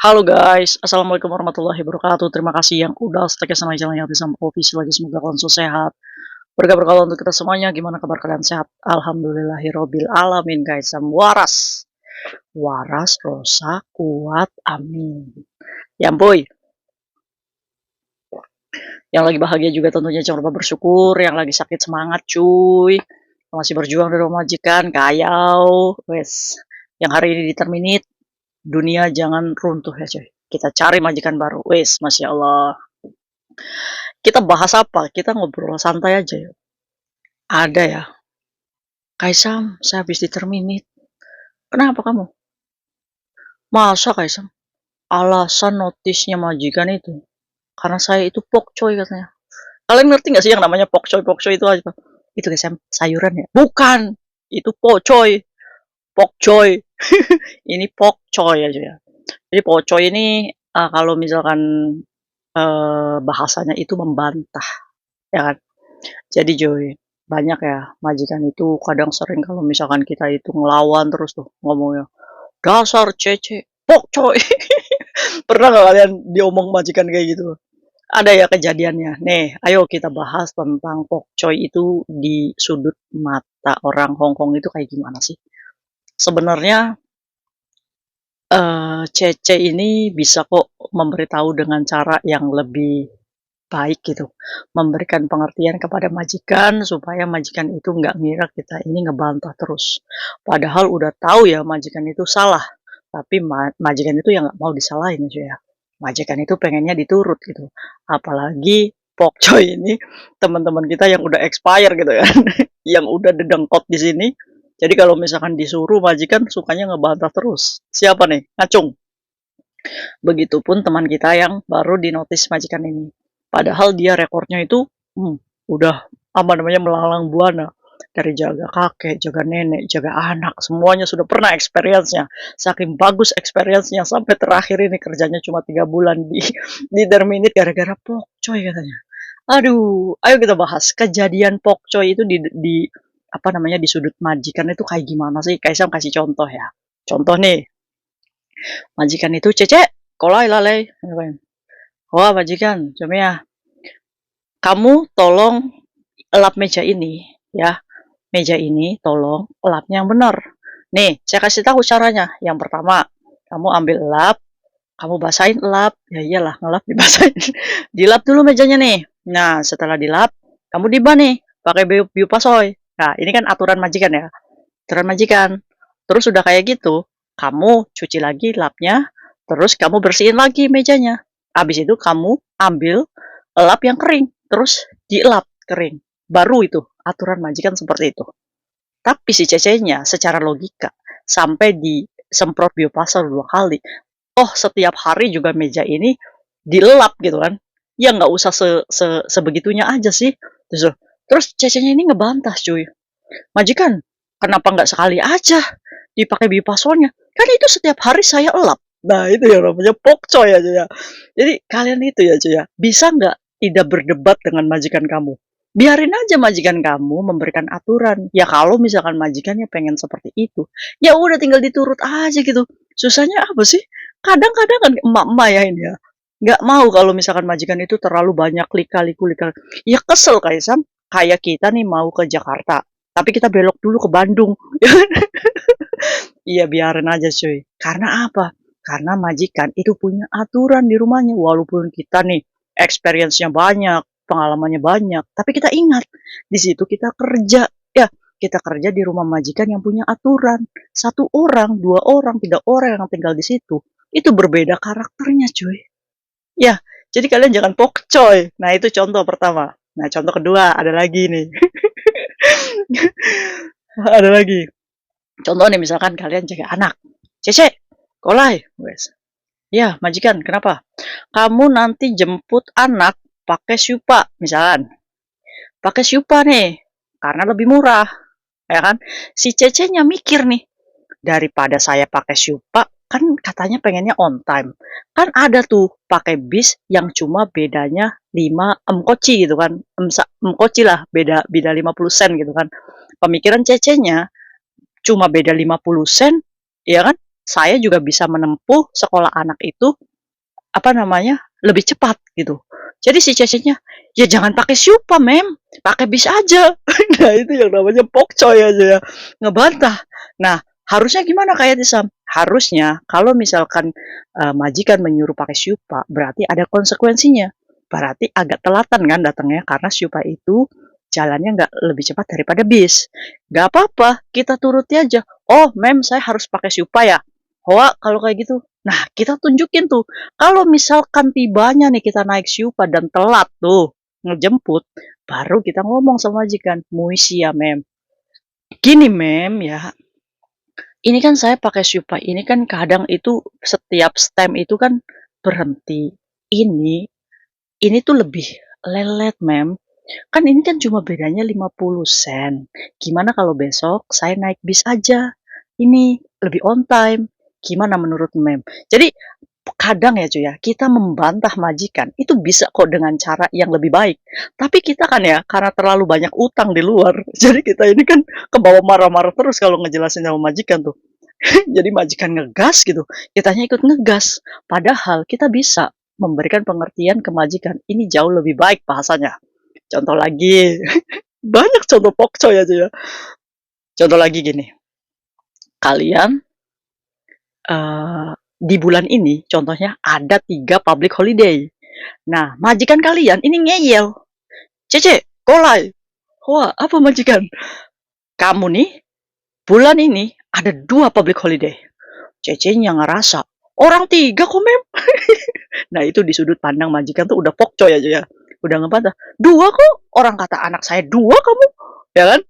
Halo guys, assalamualaikum warahmatullahi wabarakatuh. Terima kasih yang udah setia sama channel yang sama Office lagi. Semoga kalian selalu sehat. Berkah berkah untuk kita semuanya. Gimana kabar kalian sehat? Alhamdulillahirobbil alamin guys. Waras, waras, rosa, kuat, amin. Ya boy, yang lagi bahagia juga tentunya jangan lupa bersyukur. Yang lagi sakit semangat cuy. Masih berjuang dari rumah majikan, kayau, wes. Yang hari ini diterminit, dunia jangan runtuh ya cuy. Kita cari majikan baru, wes, masya Allah. Kita bahas apa? Kita ngobrol santai aja ya. Ada ya. Kaisam, saya habis diterminit. Kenapa kamu? Masa Kaisam? Alasan notisnya majikan itu. Karena saya itu pokcoy katanya. Kalian ngerti gak sih yang namanya pokcoy? Pokcoy itu apa? Itu Kaisam, sayuran ya? Bukan. Itu pocoy. Pokcoy. Ini pokcoy aja ya. Jadi pokcoy ini kalau misalkan bahasanya itu membantah. Ya kan? Jadi Joy, banyak ya majikan itu kadang sering kalau misalkan kita itu ngelawan terus tuh ngomongnya, dasar cece, pok coy. Pernah nggak kalian diomong majikan kayak gitu? Ada ya kejadiannya. Nih, ayo kita bahas tentang pok coy itu di sudut mata orang Hongkong itu kayak gimana sih? Sebenarnya cece ini bisa kok memberitahu dengan cara yang lebih baik gitu, memberikan pengertian kepada majikan supaya majikan itu nggak ngira kita ini ngebantah terus. Padahal udah tahu ya majikan itu salah, tapi majikan itu yang nggak mau disalahin aja ya. Majikan itu pengennya diturut gitu. Apalagi pokcoy ini teman-teman kita yang udah expire gitu ya, yang udah dedengkot di sini. Jadi kalau misalkan disuruh majikan sukanya ngebantah terus. Siapa nih? Ngacung. Begitupun teman kita yang baru dinotis majikan ini. Padahal dia rekornya itu udah apa namanya melalang buana. Dari jaga kakek, jaga nenek, jaga anak, semuanya sudah pernah experience-nya. Saking bagus experience-nya sampai terakhir ini kerjanya cuma 3 bulan di terminate gara-gara pokcoy katanya. Aduh, ayo kita bahas kejadian pokcoy itu di apa namanya di sudut majikan itu kayak gimana sih? Kaisang kasih contoh ya. Contoh nih, majikan itu cece kolai lalai. Wah majikan, cuma ya, kamu tolong lap meja ini ya. Meja ini tolong lapnya yang benar. Nih, saya kasih tahu caranya. Yang pertama, kamu ambil lap, kamu basahin lap. Ya iyalah, ngelap dibasahin. Dilap dulu mejanya nih. Nah, setelah dilap, kamu diban nih pakai biopasoy. Nah, ini kan aturan majikan ya. Aturan majikan. Terus udah kayak gitu, kamu cuci lagi lapnya, terus kamu bersihin lagi mejanya. Habis itu kamu ambil lap yang kering, terus dilap kering. Baru itu aturan majikan seperti itu. Tapi si cecenya secara logika sampai disemprot biopasal 2 kali. Oh, setiap hari juga meja ini dilap gitu kan. Ya nggak usah sebegitunya aja sih. Terus cecenya ini ngebantah cuy. Majikan, kenapa nggak sekali aja dipakai bipasolnya? Kan itu setiap hari saya elap. Nah, itu yang namanya pokcoy aja ya. Jadi, kalian itu ya cuy ya, bisa nggak tidak berdebat dengan majikan kamu? Biarin aja majikan kamu memberikan aturan. Ya kalau misalkan majikannya pengen seperti itu, ya udah tinggal diturut aja gitu. Susahnya apa sih? Kadang-kadang kan emak-emak ya ini ya, nggak mau kalau misalkan majikan itu terlalu banyak lika-liku. Ya kesel Kaisam, kayak kita nih mau ke Jakarta tapi kita belok dulu ke Bandung. Iya biarin aja cuy. Karena apa? Karena majikan itu punya aturan di rumahnya. Walaupun kita nih experience-nya banyak, pengalamannya banyak. Tapi kita ingat, di situ kita kerja. Ya, kita kerja di rumah majikan yang punya aturan. 1 orang, 2 orang, 3 orang yang tinggal di situ. Itu berbeda karakternya cuy. Ya, jadi kalian jangan pokcoy. Nah itu contoh pertama. Nah contoh kedua ada lagi nih. Ada lagi. Contoh nih misalkan kalian jaga anak. Cece, kolai. Wes. Ya, majikan, kenapa? Kamu nanti jemput anak pakai Syupa, misalkan. Pakai Syupa nih, karena lebih murah. Ya kan? Si Cece-nya mikir nih, daripada saya pakai Syupa, kan katanya pengennya on time. Kan ada tuh pakai bis yang cuma bedanya 5 koci gitu kan. Koci lah, beda 50 sen gitu kan. Pemikiran Cece-nya cuma beda 50 sen, ya kan? saya juga bisa menempuh sekolah anak itu, apa namanya, lebih cepat gitu. Jadi si cecenya, "Ya jangan pakai Syupa Mem, pakai bis aja." Nah itu yang namanya pokcoy aja ya, ngebantah. Nah, harusnya gimana Kak Sam? Harusnya kalau misalkan, majikan menyuruh pakai Syupa, berarti ada konsekuensinya. Berarti agak telatan kan datangnya, karena Syupa itu jalannya nggak lebih cepat daripada bis. Nggak apa-apa, kita turuti aja, "Oh Mem, saya harus pakai Syupa ya?" "Hoa kalau kayak gitu." Nah, kita tunjukin tuh, kalau misalkan tibanya nih kita naik Syupa dan telat tuh ngejemput, baru kita ngomong sama majikan, "Muisi ya Mem, gini Mem ya, ini kan saya pakai Syupa ini kan kadang itu setiap stem itu kan berhenti. Ini tuh lebih lelet Mem, kan ini kan cuma bedanya 50 sen. Gimana kalau besok saya naik bis aja? Ini lebih on time. Gimana menurut Mem?" Jadi kadang ya cuy ya, kita membantah majikan itu bisa kok dengan cara yang lebih baik. Tapi kita kan ya, karena terlalu banyak utang di luar, jadi kita ini kan kebawa marah-marah terus kalau ngejelasin sama majikan tuh. Jadi majikan ngegas gitu, kitanya ikut ngegas. Padahal kita bisa memberikan pengertian ke majikan, ini jauh lebih baik bahasanya. Contoh lagi, banyak contoh pokcoy aja ya. Contoh lagi gini, kalian di bulan ini contohnya ada 3 public holiday. Nah, majikan kalian ini ngeyel, "Cece, kolai." "Wah, apa majikan?" "Kamu nih, bulan ini ada 2 public holiday." Cecenya ngerasa, "Orang 3 kok, Mem." Nah, itu di sudut pandang majikan tuh udah pokcoy aja ya. Udah ngebantah, "2 kok? Orang kata anak saya 2 kamu." Ya kan?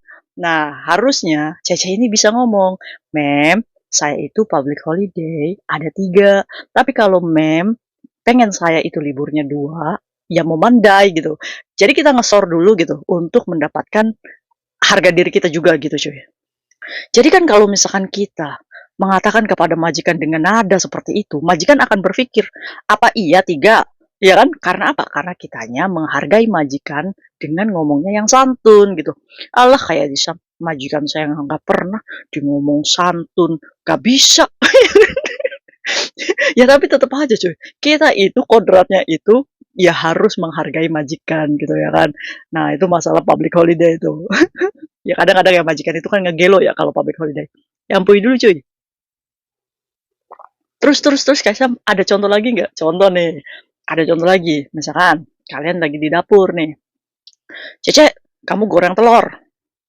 Nah, harusnya Cece ini bisa ngomong, "Mem, saya itu public holiday ada 3. Tapi kalau Mem pengen saya itu liburnya 2, ya mau mandai gitu." Jadi kita ngesor dulu gitu untuk mendapatkan harga diri kita juga gitu cuy. Jadi kan kalau misalkan kita mengatakan kepada majikan dengan nada seperti itu, majikan akan berpikir, apa iya 3? Ya kan? Karena apa? Karena kitanya menghargai majikan dengan ngomongnya yang santun gitu. Allah kayak bisa majikan saya nggak pernah di ngomong santun, gak bisa. Ya tapi tetap aja cuy, kita itu kodratnya itu ya harus menghargai majikan gitu ya kan. Nah itu masalah public holiday itu. Ya kadang-kadang ya majikan itu kan ngegelo ya kalau public holiday. Ya ampun dulu cuy. Terus kayak ada contoh lagi nggak? Contoh nih, ada contoh lagi. Misalkan kalian lagi di dapur nih, "Cece, kamu goreng telur."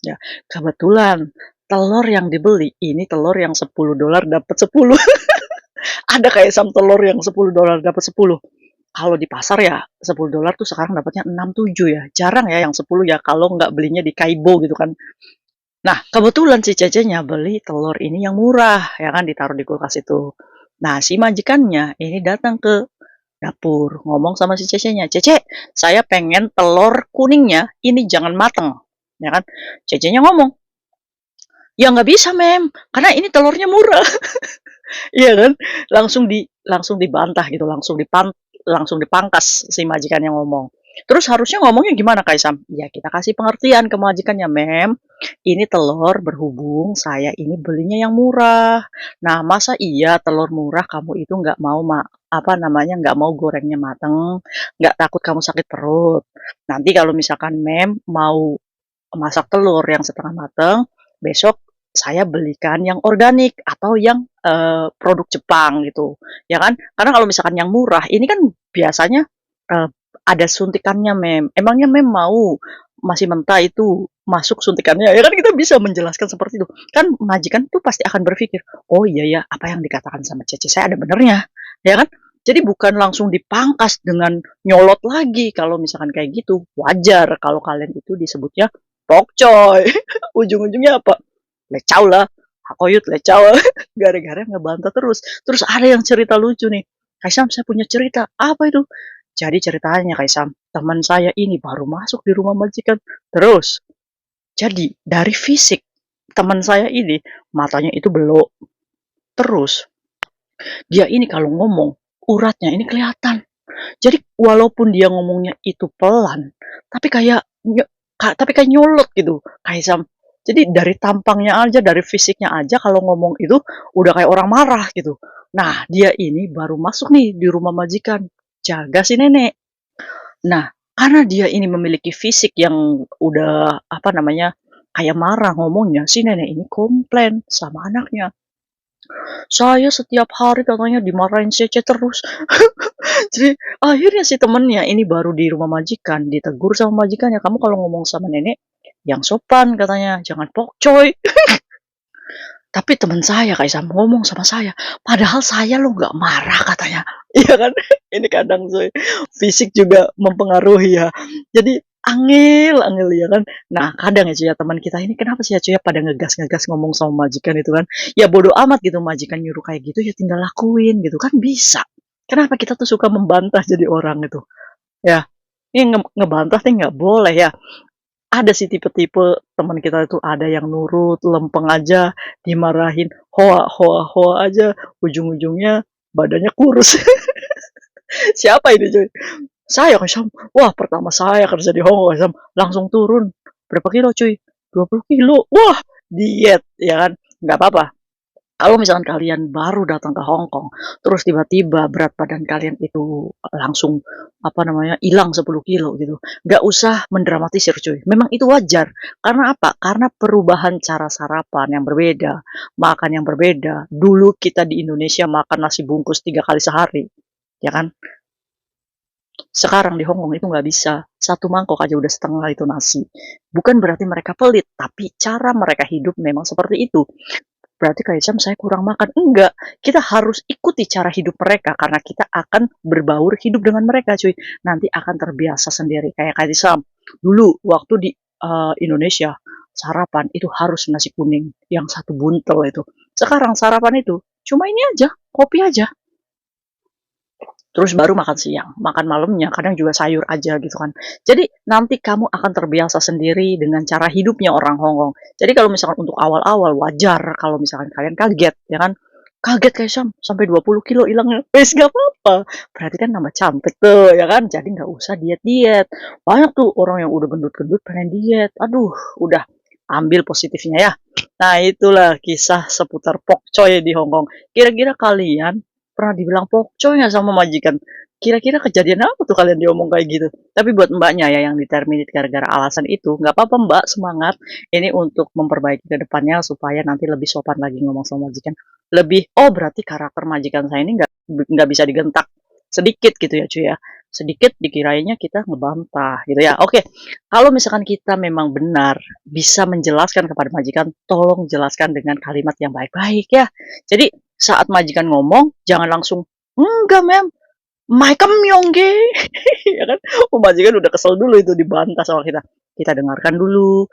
Ya, kebetulan telur yang dibeli ini telur yang $10 dapat 10. Ada kayak telur yang $10 dapat 10. Kalau di pasar ya $10 tuh sekarang dapatnya 6 7 ya. Jarang ya yang 10 ya kalau nggak belinya di Kaibo gitu kan. Nah, kebetulan si Cecenya beli telur ini yang murah, ya kan, ditaruh di kulkas itu. Nah, si majikannya ini datang ke dapur, ngomong sama si Cecenya, "Cece, saya pengen telur kuningnya ini jangan mateng." Ya kan? Cecenya ngomong, "Ya nggak bisa, Mem, karena ini telurnya murah." Iya kan? Langsung dibantah gitu, langsung dipangkas si majikan yang ngomong. Terus harusnya ngomongnya gimana Kaisam? Ya kita kasih pengertian ke majikannya, "Mem, ini telur berhubung saya ini belinya yang murah. Nah, masa iya telur murah kamu itu nggak mau apa namanya nggak mau gorengnya mateng, nggak takut kamu sakit perut. Nanti kalau misalkan Mem mau masak telur yang setengah mateng, besok saya belikan yang organik atau yang produk Jepang gitu, ya kan? Karena kalau misalkan yang murah, ini kan biasanya uh, ada suntikannya, Mem. Emangnya Mem mau masih mentah itu masuk suntikannya? Ya kan kita bisa menjelaskan seperti itu. Kan majikan tuh pasti akan berpikir, oh iya ya, apa yang dikatakan sama Cece saya ada benernya, ya kan? Jadi bukan langsung dipangkas dengan nyolot lagi. Kalau misalkan kayak gitu, wajar kalau kalian itu disebutnya pokcoy. Ujung-ujungnya apa? Lecau lah. Hakoyut lecau. Gara-gara ngebantah terus. Terus ada yang cerita lucu nih. Kaisam, saya punya cerita. Apa itu? Jadi ceritanya Kaisam, teman saya ini baru masuk di rumah majikan. Terus, jadi dari fisik teman saya ini, matanya itu belok. Terus, dia ini kalau ngomong, uratnya ini kelihatan. Jadi walaupun dia ngomongnya itu pelan, tapi kayak nyolot gitu. Kaisam, Jadi dari tampangnya aja, dari fisiknya aja kalau ngomong itu udah kayak orang marah gitu. Nah, dia ini baru masuk nih di rumah majikan, jaga si nenek. Nah, karena dia ini memiliki fisik yang udah, apa namanya, kayak marah ngomongnya, si nenek ini komplain sama anaknya. Saya setiap hari katanya dimarahin Cece terus. Jadi akhirnya si temennya ini baru di rumah majikan, ditegur sama majikannya, "Kamu kalau ngomong sama nenek yang sopan," katanya, "jangan pokcoy." Tapi teman saya Kak Isam ngomong sama saya, "Padahal saya loh nggak marah," katanya. Iya kan? Ini kadang fisik juga mempengaruhi ya. Jadi angel ya kan. Nah kadang ya cuy ya teman kita ini kenapa sih ya cuy ya pada ngegas-ngegas ngomong sama majikan itu kan. Ya bodo amat gitu majikan nyuruh kayak gitu ya tinggal lakuin gitu kan bisa. Kenapa kita tuh suka membantah jadi orang itu? Ya, ini ngebantah nih nggak boleh ya. Ada sih tipe-tipe teman kita itu ada yang nurut, lempeng aja, dimarahin, hoa hoa hoa aja, ujung-ujungnya badannya kurus. Siapa ini cuy? Saya Kak Syam. Wah pertama saya kerja di Hongkong Kak Syam, langsung turun. Berapa kilo cuy? 20 kilo. Wah diet ya kan? Nggak apa-apa. Kalau misalkan kalian baru datang ke Hong Kong, terus tiba-tiba berat badan kalian itu langsung apa namanya hilang 10 kilo gitu, nggak usah mendramatisir cuy. Memang itu wajar. Karena apa? Karena perubahan cara sarapan yang berbeda, makan yang berbeda. Dulu kita di Indonesia makan nasi bungkus 3 kali sehari, ya kan? Sekarang di Hong Kong itu nggak bisa. Satu mangkok aja udah setengah itu nasi. Bukan berarti mereka pelit, tapi cara mereka hidup memang seperti itu. Berarti kayak Syam saya kurang makan. Enggak, kita harus ikuti cara hidup mereka karena kita akan berbaur hidup dengan mereka cuy. Nanti akan terbiasa sendiri. Kayak Kak Syam, dulu waktu di Indonesia, sarapan itu harus nasi kuning yang satu buntel itu. Sekarang sarapan itu cuma ini aja, kopi aja. Terus baru makan siang, makan malamnya kadang juga sayur aja gitu kan. Jadi nanti kamu akan terbiasa sendiri dengan cara hidupnya orang Hongkong. Jadi kalau misalkan untuk awal-awal wajar kalau misalkan kalian kaget ya kan. Kaget kayak sampai 20 kilo hilangnya. Wes gak apa-apa. Berarti kan nambah cantik tuh ya kan. Jadi nggak usah diet-diet. Banyak tuh orang yang udah gendut-gendut pengen diet. Aduh, udah ambil positifnya ya. Nah, itulah kisah seputar pokcoy di Hongkong. Kira-kira kalian pernah dibilang pokcoy nggak sama majikan? Kira-kira kejadian apa tuh kalian diomong kayak gitu? Tapi buat mbaknya ya yang diterminit gara-gara alasan itu, nggak apa-apa mbak, semangat. Ini untuk memperbaiki ke depannya supaya nanti lebih sopan lagi ngomong sama majikan. Lebih, oh berarti karakter majikan saya ini nggak bisa digentak sedikit gitu ya cuy ya. Sedikit dikirainya kita ngebantah gitu ya. Oke, kalau misalkan kita memang benar bisa menjelaskan kepada majikan, tolong jelaskan dengan kalimat yang baik-baik ya. Jadi saat majikan ngomong, jangan langsung, enggak mem, my ge, ya kan? Oh, majikan udah kesel dulu itu dibantah sama kita. Kita dengarkan dulu.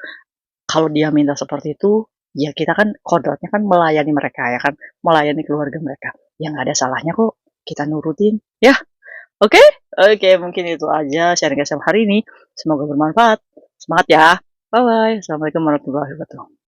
Kalau dia minta seperti itu, ya kita kan kodratnya kan melayani mereka ya kan, melayani keluarga mereka. Yang nggak ada salahnya kok kita nurutin. Ya, oke? Oke, mungkin itu aja sharing saya hari ini. Semoga bermanfaat. Semangat ya. Bye bye. Assalamualaikum warahmatullahi wabarakatuh.